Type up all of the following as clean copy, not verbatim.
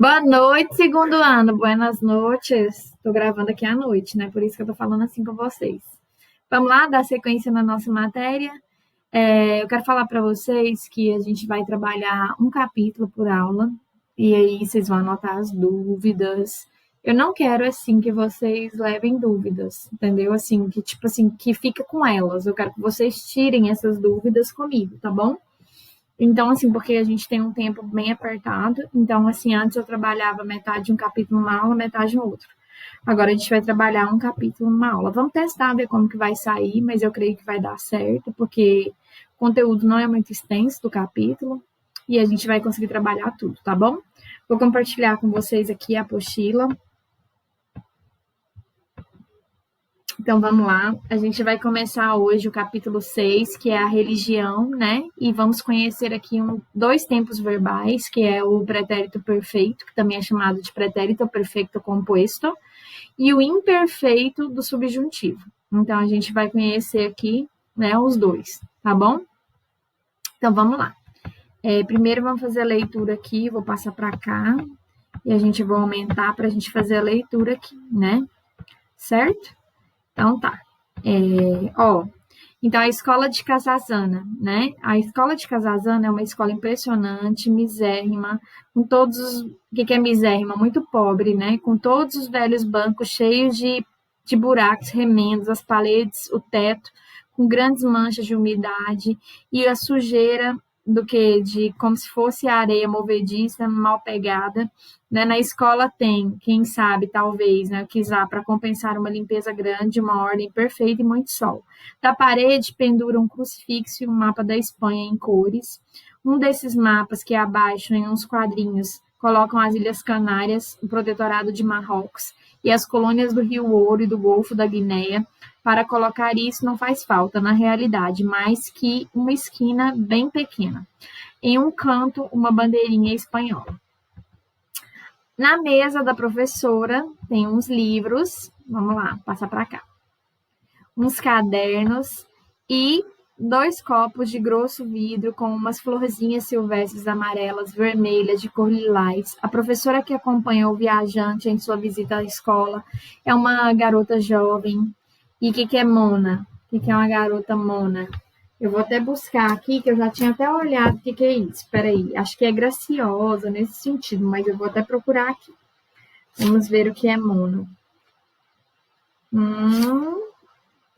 Boa noite, segundo ano. Buenas noites. Estou gravando aqui à noite, né? Por isso que eu tô falando assim com vocês. Vamos lá, dar sequência na nossa matéria. Eu quero falar para vocês que a gente vai trabalhar um capítulo por aula, e aí vocês vão anotar as dúvidas. Eu não quero, assim, que vocês levem dúvidas, entendeu? Assim, que tipo assim, que fica com elas. Eu quero que vocês tirem essas dúvidas comigo, tá bom? Então, assim, porque a gente tem um tempo bem apertado, então, assim, antes eu trabalhava metade de um capítulo numa aula, metade no outro. Agora a gente vai trabalhar um capítulo numa aula. Vamos testar, ver como que vai sair, mas eu creio que vai dar certo, porque o conteúdo não é muito extenso do capítulo e a gente vai conseguir trabalhar tudo, tá bom? Vou compartilhar com vocês aqui a apostila. Então vamos lá, a gente vai começar hoje o capítulo 6, que é a religião, né? E vamos conhecer aqui dois tempos verbais, que é o pretérito perfeito, que também é chamado de pretérito perfeito composto, e o imperfeito do subjuntivo. Então a gente vai conhecer aqui, né, os dois, tá bom? Então vamos lá. Primeiro vamos fazer a leitura aqui, vou passar para cá, e a gente vai aumentar para a gente fazer a leitura aqui, né? Certo? Então tá. Então a escola de Casazana, né? A escola de Casazana é uma escola impressionante, misérrima, com todos os... O que é misérrima? Muito pobre, né? Com todos os velhos bancos cheios de buracos, remendos, as paredes, o teto, com grandes manchas de umidade e a sujeira do que de como se fosse areia movediça, mal pegada, né? Na escola tem, quem sabe, talvez, né, quizá para compensar uma limpeza grande, uma ordem perfeita e muito sol. Da parede pendura um crucifixo e um mapa da Espanha em cores. Um desses mapas que abaixo, em uns quadrinhos, colocam as Ilhas Canárias, o Protetorado de Marrocos e as colônias do Rio Ouro e do Golfo da Guinéia. Para colocar isso não faz falta, na realidade, mais que uma esquina bem pequena. Em um canto, uma bandeirinha espanhola. Na mesa da professora tem uns livros, vamos lá, passar para cá. Uns cadernos e dois copos de grosso vidro com umas florzinhas silvestres amarelas, vermelhas, de cor lilás. A professora que acompanha o viajante em sua visita à escola é uma garota jovem. E o que é Mona? O que é uma garota Mona? Eu vou até buscar aqui, que eu já tinha até olhado o que é isso. Espera aí, acho que é graciosa nesse sentido, mas eu vou até procurar aqui. Vamos ver o que é Mona.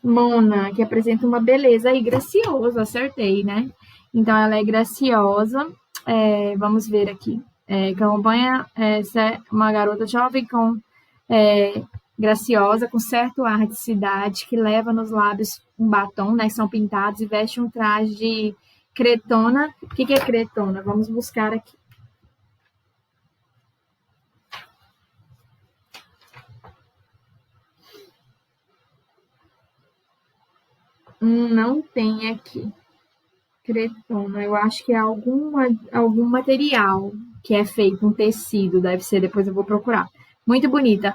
Mona, que apresenta uma beleza aí graciosa, acertei, né? Então, ela é graciosa. Vamos ver aqui. Que acompanha uma garota jovem graciosa, com certo ar de cidade, que leva nos lábios um batom, né? São pintados e veste um traje de cretona. O que é cretona? Vamos buscar aqui. Não tem aqui. Cretona, eu acho que é algum material que é feito, um tecido, deve ser, depois eu vou procurar. Muito bonita.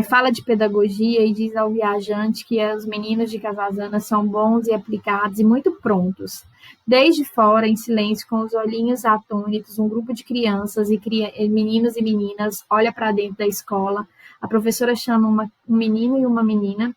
Fala de pedagogia e diz ao viajante que os meninos de Casazana são bons e aplicados e muito prontos. Desde fora, em silêncio, com os olhinhos atônitos, um grupo de crianças e meninos e meninas olha para dentro da escola. A professora chama um menino e uma menina.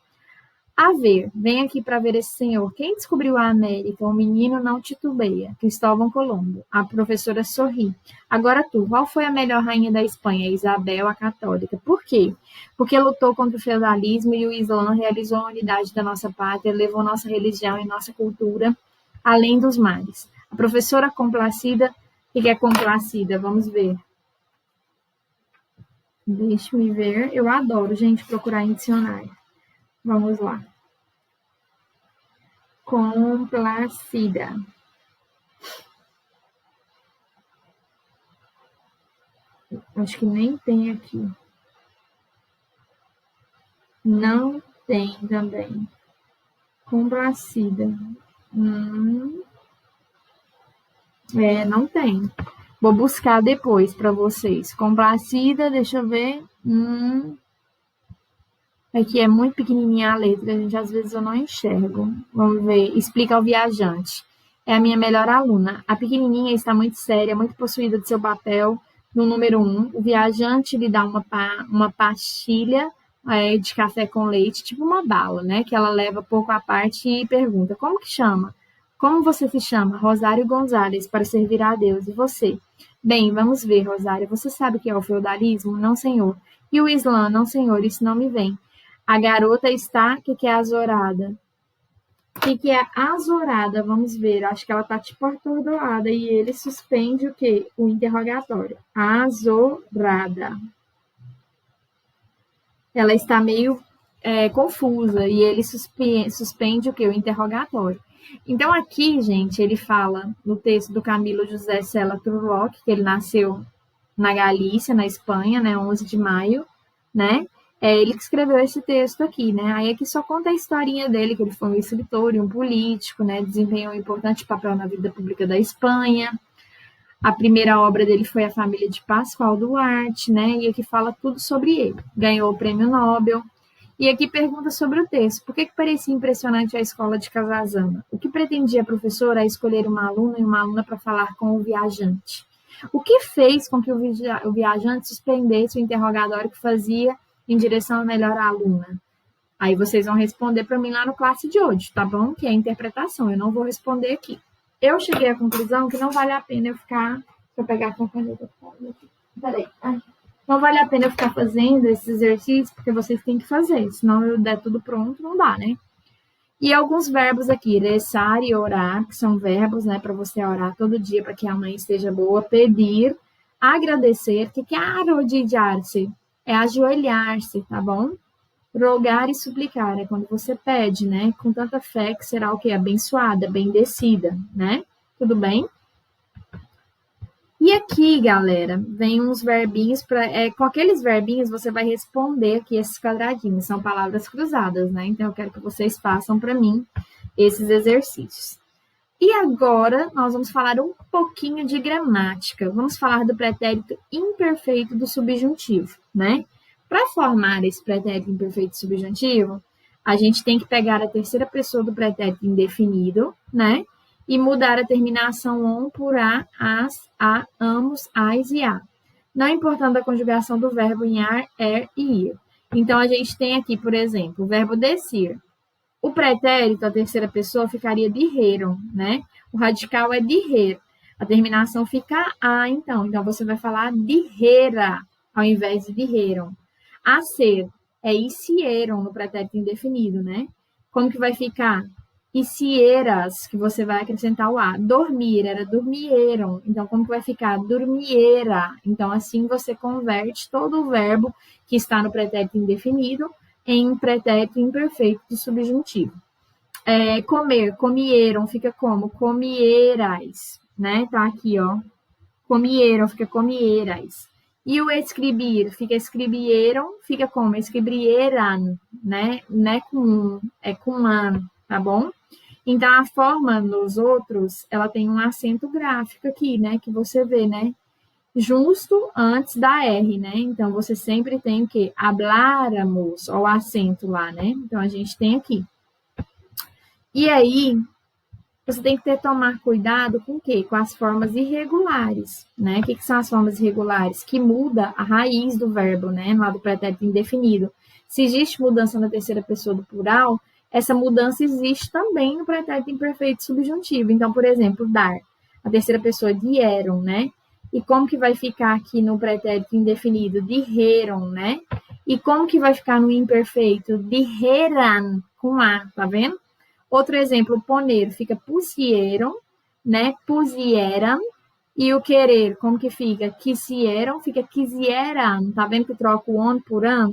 A ver, vem aqui para ver esse senhor. Quem descobriu a América? O menino não titubeia. Cristóvão Colombo. A professora sorri. Agora tu, qual foi a melhor rainha da Espanha? Isabel, a católica. Por quê? Porque lutou contra o feudalismo e o Islã, realizou a unidade da nossa pátria, levou nossa religião e nossa cultura além dos mares. A professora complacida, o que é complacida? Vamos ver. Deixe-me ver. Eu adoro, gente, procurar em dicionário. Vamos lá. Complacida. Acho que nem tem aqui. Não tem também. Complacida. Não tem. Vou buscar depois para vocês. Complacida, deixa eu ver. Aqui é muito pequenininha a letra, gente, às vezes eu não enxergo. Vamos ver. Explica ao viajante. É a minha melhor aluna. A pequenininha está muito séria, muito possuída de seu papel, No número 1, o viajante lhe dá uma pastilha de café com leite, tipo uma bala, né? Que ela leva pouco à parte e pergunta: como que chama? Como você se chama? Rosário Gonzalez, para servir a Deus. E você? Bem, vamos ver, Rosário. Você sabe o que é o feudalismo? Não, senhor. E o Islã? Não, senhor. Isso não me vem. A garota está, que é azorada? Que é azorada? Vamos ver. Acho que ela tá tipo atordoada. E ele suspende o quê? O interrogatório. Azorada. Ela está meio confusa e ele suspende o quê? O interrogatório. Então, aqui, gente, ele fala no texto do Camilo José Cela Trulock, que ele nasceu na Galícia, na Espanha, né, 11 de maio, né? É ele que escreveu esse texto aqui, né? Aí aqui só conta a historinha dele, que ele foi um escritor e um político, né? Desempenhou um importante papel na vida pública da Espanha. A primeira obra dele foi A Família de Pascoal Duarte, né? E aqui fala tudo sobre ele. Ganhou o prêmio Nobel. E aqui pergunta sobre o texto. Por que parecia impressionante a escola de Casazana? O que pretendia a professora a escolher uma aluna e uma aluna para falar com o viajante? O que fez com que o viajante suspendesse o interrogatório que fazia em direção à melhor aluna? Aí vocês vão responder para mim lá no classe de hoje, tá bom? Que é a interpretação. Eu não vou responder aqui. Eu cheguei à conclusão que não vale a pena eu ficar. Deixa eu pegar a caneta. Peraí. Não vale a pena eu ficar fazendo esses exercícios, porque vocês têm que fazer. Senão eu der tudo pronto, não dá, né? E alguns verbos aqui, rezar e orar, que são verbos, né, para você orar todo dia para que a mãe esteja boa, pedir, agradecer, que é arrodilhar-se, é ajoelhar-se, tá bom? Rogar e suplicar é quando você pede, né, com tanta fé que será o quê? Abençoada, bendecida, né? Tudo bem? E aqui, galera, vem uns verbinhos para. Com aqueles verbinhos você vai responder aqui esses quadradinhos. São palavras cruzadas, né? Então eu quero que vocês façam para mim esses exercícios. E agora nós vamos falar um pouquinho de gramática. Vamos falar do pretérito imperfeito do subjuntivo, né? Para formar esse pretérito imperfeito subjuntivo, a gente tem que pegar a terceira pessoa do pretérito indefinido, né? E mudar a terminação on por as, a, amos, as e a. Não importando a conjugação do verbo em ar, e ir. Então, a gente tem aqui, por exemplo, o verbo descer. O pretérito, a terceira pessoa, ficaria dijeron, né? O radical é dijer. A terminação fica a, então. Então, você vai falar dijera, ao invés de dijeron. A ser é hicieron, no pretérito indefinido, né? Como que vai ficar? Hicieras, que você vai acrescentar o a. Dormir era dormieron. Então, como que vai ficar? Dormiera. Então, assim você converte todo o verbo que está no pretérito indefinido em pretérito imperfeito do subjuntivo. Comer, comieron, fica como? Comierais, né? Tá aqui, ó. Comieron, fica comierais. E o escrever, fica escrevieron, fica como? Escreveran, né? Não é com é com an, tá bom? Então, a forma nos outros, ela tem um acento gráfico aqui, né? Que você vê, né? Justo antes da R, né? Então, você sempre tem o quê? Habláramos, ó, o acento lá, né? Então, a gente tem aqui. E aí, você tem que tomar cuidado com o quê? Com as formas irregulares, né? O que são as formas irregulares? Que muda a raiz do verbo, né? Lá do pretérito indefinido. Se existe mudança na terceira pessoa do plural, essa mudança existe também no pretérito imperfeito subjuntivo. Então, por exemplo, dar. A terceira pessoa dieron, né? E como que vai ficar aqui no pretérito indefinido? Dijeron, né? E como que vai ficar no imperfeito? Dijeran, com a, tá vendo? Outro exemplo, poner, fica pusieron, né? Pusieran. E o querer, como que fica? Quisieron, fica quisieran. Tá vendo que troca o on por an?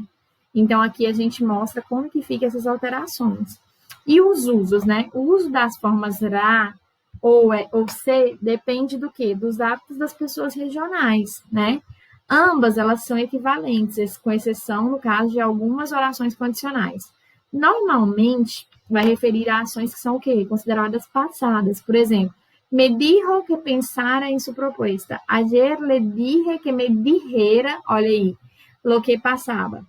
Então, aqui a gente mostra como que fica essas alterações. E os usos, né? O uso das formas ra ou se depende do quê? Dos hábitos das pessoas regionais, né? Ambas, elas são equivalentes, com exceção, no caso, de algumas orações condicionais. Normalmente, vai referir a ações que são o quê? Consideradas passadas. Por exemplo, me dijo que pensara em sua proposta. Ayer le dije que me dijera, olha aí, lo que passava.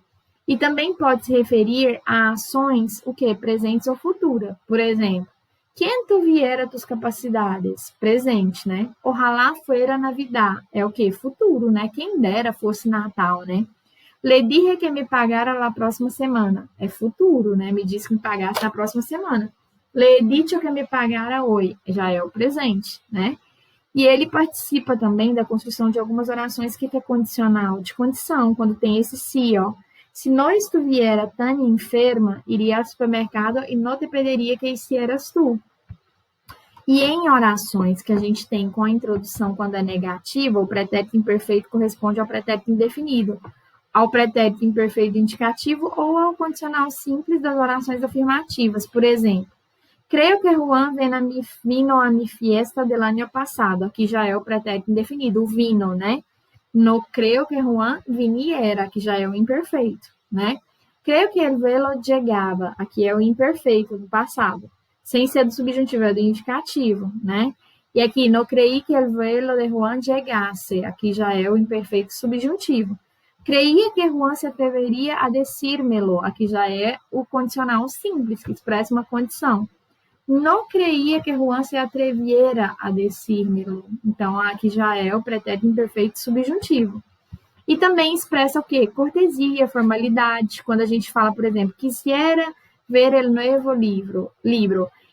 E também pode se referir a ações, o quê? Presentes ou futuras. Por exemplo, Quem tuviera tus capacidades? Presente, né? Ojalá fuera Navidad. É o quê? Futuro, né? Quem dera fosse Natal, né? Le dije que me pagara na próxima semana. É futuro, né? Me disse que me pagasse na próxima semana. Le he dicho que me pagara hoje. Já é o presente, né? E ele participa também da construção de algumas orações que é condicional, de condição, quando tem esse si, ó. Se não estuviera tan enferma, iria ao supermercado e não te pediria que hicieras tu. E em orações que a gente tem com a introdução quando é negativa, o pretérito imperfeito corresponde ao pretérito indefinido, ao pretérito imperfeito indicativo ou ao condicional simples das orações afirmativas. Por exemplo, creio que Juan vino a mi fiesta del año pasado. Aqui já é o pretérito indefinido, o vino, né? No creio que Juan viniera, que já é o imperfeito, né? Creio que el velo llegaba, aqui é o imperfeito do passado, sem ser do subjuntivo, é do indicativo, né? E aqui, no creí que el velo de Juan llegasse, aqui já é o imperfeito subjuntivo. Creía que Juan se atreveria a decírmelo, aqui já é o condicional simples, que expressa uma condição. Não creía que Juan se atreviera a decírmelo. Então, aqui já é o pretérito imperfeito subjuntivo. E também expressa o quê? Cortesia, formalidade. Quando a gente fala, por exemplo, quisiera ver el nuevo livro.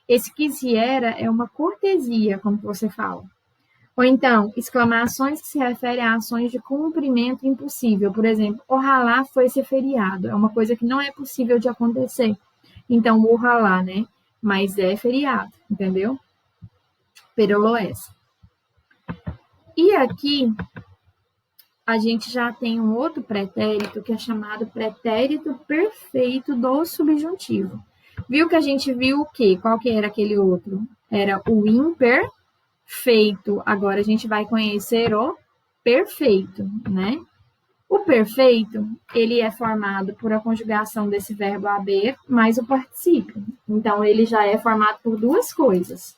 Esse quisiera é uma cortesia, como você fala. Ou então, exclamações que se referem a ações de cumprimento impossível. Por exemplo, ojalá fosse feriado. É uma coisa que não é possível de acontecer. Então, ojalá, né? Mas é feriado, entendeu? Pero lo es. E aqui, a gente já tem um outro pretérito que é chamado pretérito perfeito do subjuntivo. Viu que a gente viu o quê? Qual que era aquele outro? Era o imperfeito. Agora a gente vai conhecer o perfeito, né? O perfeito, ele é formado por a conjugação desse verbo haver mais o particípio. Então, ele já é formado por duas coisas.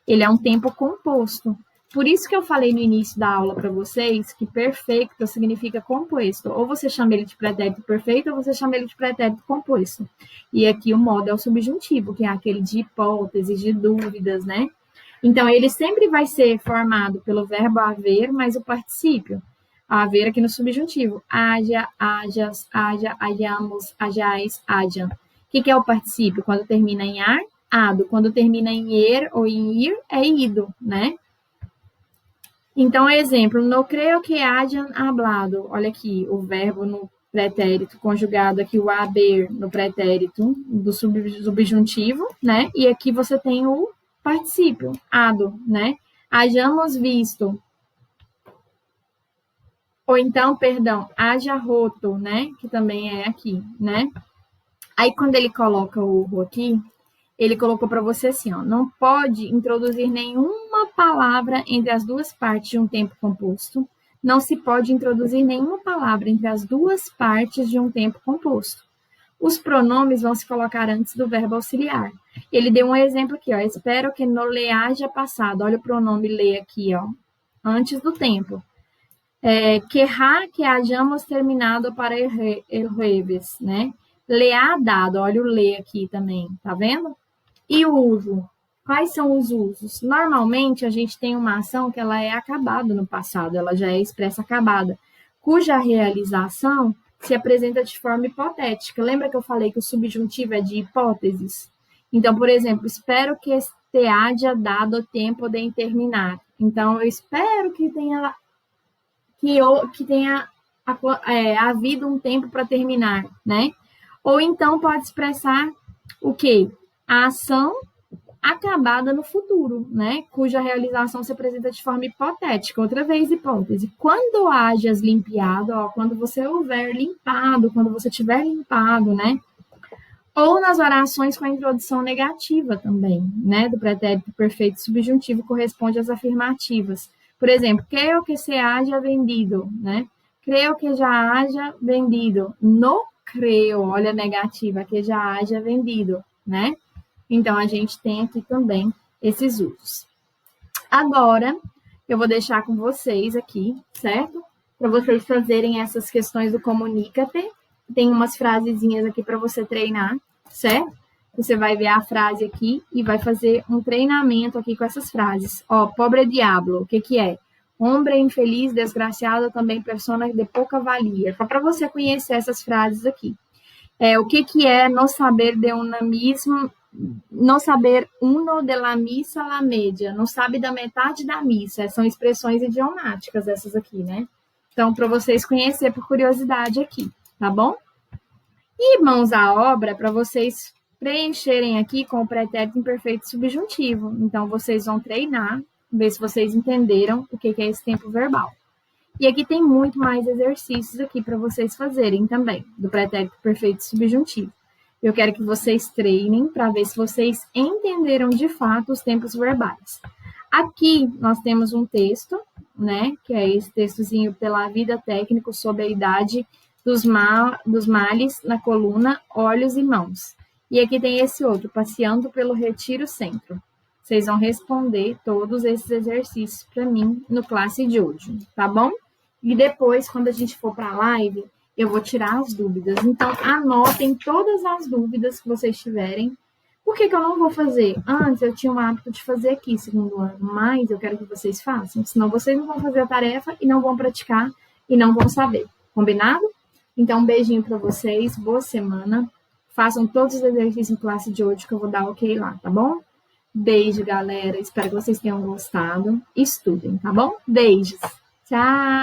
Ele é um tempo composto. Por isso que eu falei no início da aula para vocês que perfeito significa composto. Ou você chama ele de pretérito perfeito, ou você chama ele de pretérito composto. E aqui o modo é o subjuntivo, que é aquele de hipóteses, de dúvidas, né? Então, ele sempre vai ser formado pelo verbo haver mais o particípio. Haver aqui no subjuntivo. Haja, hajas, haja, hajamos, hajais, hajam. O que é o particípio? Quando termina em ar, ado. Quando termina em er ou em ir, é ido, né? Então, exemplo, no creio que hajan hablado. Olha aqui, o verbo no pretérito conjugado aqui, o haber no pretérito do subjuntivo, né? E aqui você tem o particípio, ado, né? Hajamos visto. Ou então, perdão, haja roto, né? Que também é aqui, né? Aí, quando ele coloca o ro aqui, ele colocou para você assim, ó. Não pode introduzir nenhuma palavra entre as duas partes de um tempo composto. Não se pode introduzir nenhuma palavra entre as duas partes de um tempo composto. Os pronomes vão se colocar antes do verbo auxiliar. Ele deu um exemplo aqui, ó. Espero que no le haja passado. Olha o pronome le aqui, ó. Antes do tempo. Querrá que hayamos terminado para el jueves, né? Le ha dado, olha o le aqui também, tá vendo? E o uso? Quais são os usos? Normalmente, a gente tem uma ação que ela é acabada no passado, ela já é expressa acabada, cuja realização se apresenta de forma hipotética. Lembra que eu falei que o subjuntivo é de hipóteses? Então, por exemplo, espero que te haja dado tempo de terminar. Então, eu espero que tenha havido um tempo para terminar, né? Ou então pode expressar o quê? A ação acabada no futuro, né? Cuja realização se apresenta de forma hipotética. Outra vez, hipótese. Quando hajas limpiado, ó, quando você houver limpado, quando você tiver limpado, né? Ou nas orações com a introdução negativa também, né? Do pretérito perfeito subjuntivo corresponde às afirmativas. Por exemplo, creio que se haja vendido, né? Creio que já haja vendido. No creio, olha a negativa, que já haja vendido, né? Então, a gente tem aqui também esses usos. Agora, eu vou deixar com vocês aqui, certo? Para vocês fazerem essas questões do comunica-te. Tem umas frasezinhas aqui para você treinar, certo? você vai ver a frase aqui e vai fazer um treinamento aqui com essas frases. Ó, pobre diablo, o que que é? Hombre infeliz, desgraciado, também persona de pouca valia. Só para você conhecer essas frases aqui. O que que é no saber de una misma, no saber uno de la missa la media, não sabe da metade da missa. São expressões idiomáticas essas aqui, né? Então, para vocês conhecer por curiosidade aqui, tá bom? E mãos à obra para vocês preencherem aqui com o pretérito imperfeito subjuntivo. Então, vocês vão treinar, ver se vocês entenderam o que é esse tempo verbal. E aqui tem muito mais exercícios aqui para vocês fazerem também, do pretérito perfeito subjuntivo. Eu quero que vocês treinem para ver se vocês entenderam de fato os tempos verbais. Aqui nós temos um texto, né, que é esse textozinho pela vida técnico sobre a idade dos males na coluna olhos e mãos. E aqui tem esse outro, passeando pelo Retiro Centro. Vocês vão responder todos esses exercícios para mim no classe de hoje, tá bom? E depois, quando a gente for para a live, eu vou tirar as dúvidas. Então, anotem todas as dúvidas que vocês tiverem. Por que eu não vou fazer? Antes, eu tinha o hábito de fazer aqui, segundo ano, mas eu quero que vocês façam, senão vocês não vão fazer a tarefa e não vão praticar e não vão saber. Combinado? Então, um beijinho para vocês, boa semana. Façam todos os exercícios em classe de hoje que eu vou dar ok lá, tá bom? Beijo, galera. Espero que vocês tenham gostado. Estudem, tá bom? Beijos. Tchau!